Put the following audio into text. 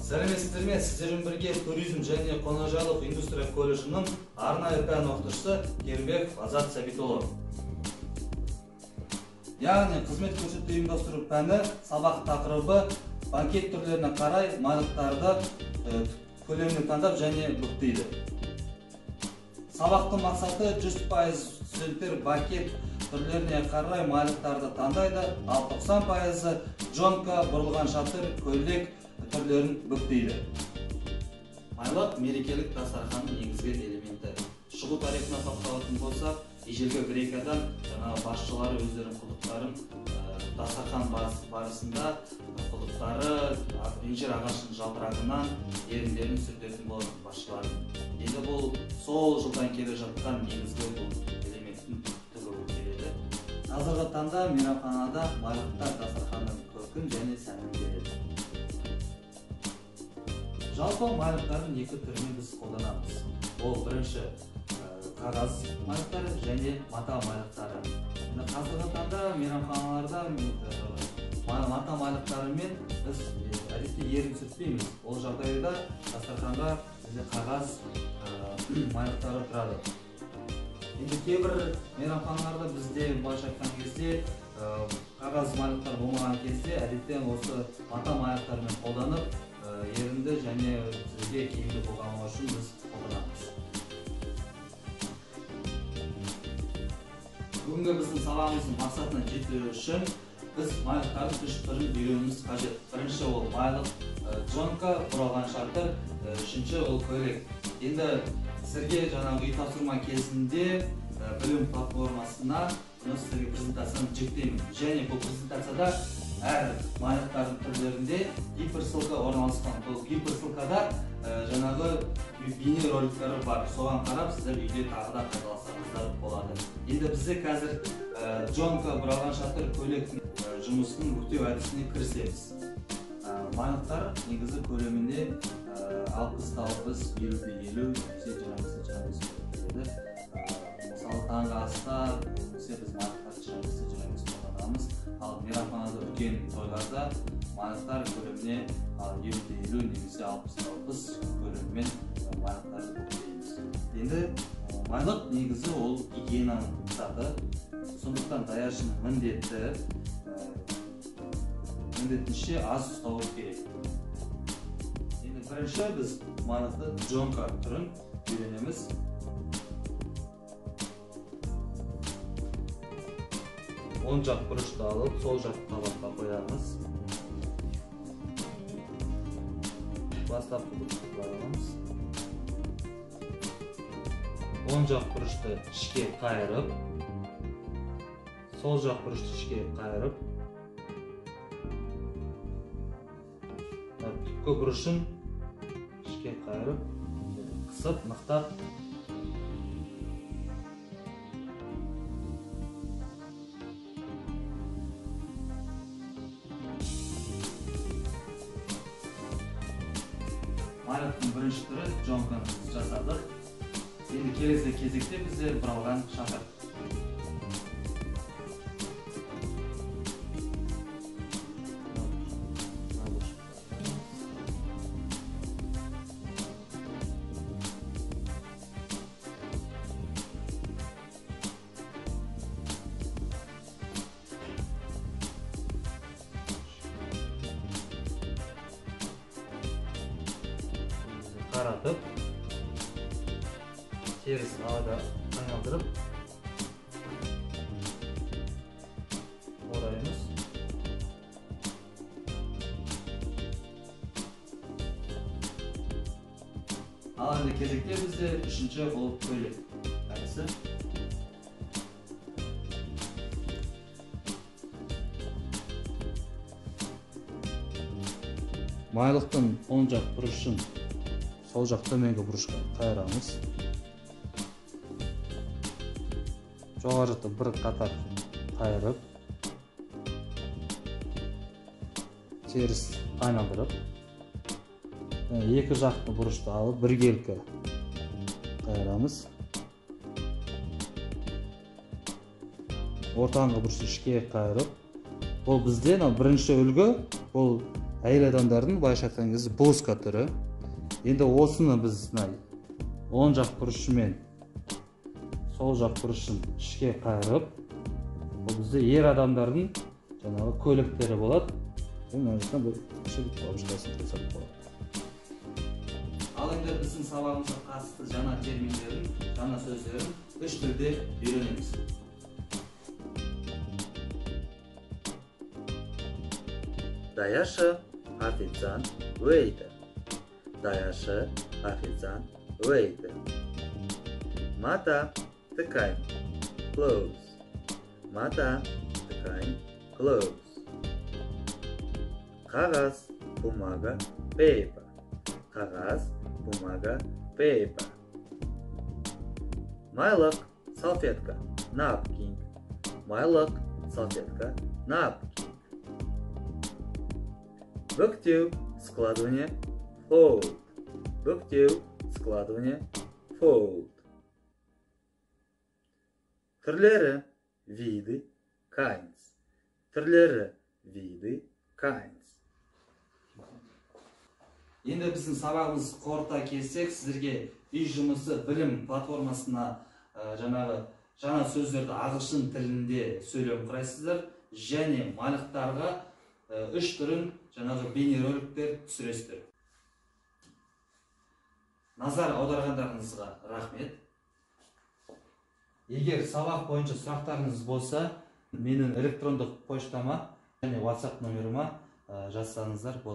Сәлеметсіздер ме? Сіздермен бірге туризм және қонақжайлық индустрия колледжінің арнайы пән оқытушысы Керімбеков Азат Сәбитұлы. Яғни қызмет көрсету ұйымдастыру пәні сабақ тақырыбы банкет түрлеріне қарай майлықтарды көлемін таңдап және бүктейді. Сабақтың мақсаты 100% студенттер банкет түрлеріне қарай майлықтарды таңдайды, ал 90% джонка, бұрылған шатыр, көйлек түрлерін бүктейді. Майлық мерекелік дастарханның негізгі элементі. Шығу тарихына тоқталатын болсақ, ежелгі грекиядан басшылары өздерінің құдықтарын дастархан барысында құдықтары инжир ағашының жапырағынан еріндерін сүртетін болатын басшылар. Енді бұл сол жылдан келе жатқан негізгі элементтің түбі болып келеді. Қазіргі таңда мейрамханада майлықтар дастарханның көркін және сәнін береді. Жалпы майлықтардың екі түрімен біз қолданамыз. Ол бірінші қағаз майлықтары және мата майлықтары. Қазіргі таңда мейрамханаларда мата майлықтарымен біз әдетте ерін сүртпейміз. Ол жағдайда дастарханға қағаз майлықтары тұрады. Енді кейбір мейрамханаларда бізде былайша айтқан кезде қағаз майлықтар болмаған кезде әдетте осы мата майлықтарымен қолданып ерінді және сізге киімді болғаны үшін біз қолданамыз. Бүгінгі біздің сабағымыздың мақсатына жету үшін біз майлықтардың үш түрін үйренуіміз қажет. Бірінші ол майлық джонка, бұралған шатыр, үшінші ол көйлек. Енді сізге жаңағы үй тапсырма кезінде білім платформасына сіздерге презентацияны жүктеймін. Және бұл презентацияда әр майлықтардың түрлерінде гиперссылка орналасқан. Бұл гиперссылкада жаңағы бейнероликтері бар. Соған қарап сіздер үйде тағы да қайталасаңыздар болады. Енді бізде қазір джонка, бұралған шатыр, көйлектің жұмысының бүктеу әдісіне кірісеміз. Майлықтар негізі көлемінде 60-50, 50-50, 25-25 келеді. Мысалы таңғы аста біз майлықтарды 25-25 қолданамыз. Ал мейрамханада үлкен тойларда майлықтар көлеміне 50-50 немесе 60-60 көлеммен майлықтарды бүктейміз. Енді майлық негізі ол гигиенаның заты. Сондықтан даяшының міндетінше аз ұстауы керек. Енді бірінші біз майлықты джонка түрін үйренеміз. Оң жақ бұрышты алып, сол жақ табаққа қоямыз. Бастапқы бұрышты қойамыз. Оң жақ бұрышты ішке қайырып, сол жақ бұрышты ішке қайырып, түпкі бұрышын ішке қайырып, қысып, нықтап, майлықтың бірінші түрі джонканы жасадық. Енді келесі кезекте бізде бұралған шатыр. Қаратып, теріс ауада айналдырып ораймыз. Ал енді кезекте бізде үшінші ол көйлек әдісі. Майлықтың оң жақ бұрышын сол жақ төменгі бұрышқа қайырамыз. Жоғары жақты бір қатар қайырып, теріс айналдырып, екі жақты бұрышты алып біркелкі қайырамыз. Ортаңғы бұрышты ішке қайырып, бұл бізде бірінші үлгі, бұл әйел адамдардың былайша айтқан кезде блузка түрі. Енді осыны біз оң жақ бұрышы мен сол жақ бұрышын ішке қайырып, бұл бізде ер адамдардың жаңағы көйлектері болады. Мына жақтан бір кішігірім бабышкасын қойсақ болады. Ал енді біздің сабағымызға қатысты жаңа терминдерін, жаңа сөздерін үш тілде үйренеміз. Даяшы, официант, waiter. Даяшы, официант, waiter. Мата, ткань, clothes. Мата, ткань, clothes. Қағаз, бумага, paper. Қағаз, бумага, paper. Майлық, салфетка, napkin. Майлық, салфетка, napkin. Бүктеу, складывание, fold. Бүктеу, складывание, fold. Түрлері, виды, kinds. Түрлері, виды, kinds. Енді біздің сабағымыз қорыта келсек, сіздерге үй жұмысы білім платформасына жаңа сөздерді ағылшын тілінде сөйлеу құрайсыздар, және майлықтарға үш түрін жаңағы бейнероликтер түсіресіздер. Назар аударғандарыңызға рахмет. Егер сабақ бойынша сұрақтарыңыз болса, менің электрондық поштама және WhatsApp номеріма жазсаңыздар болады.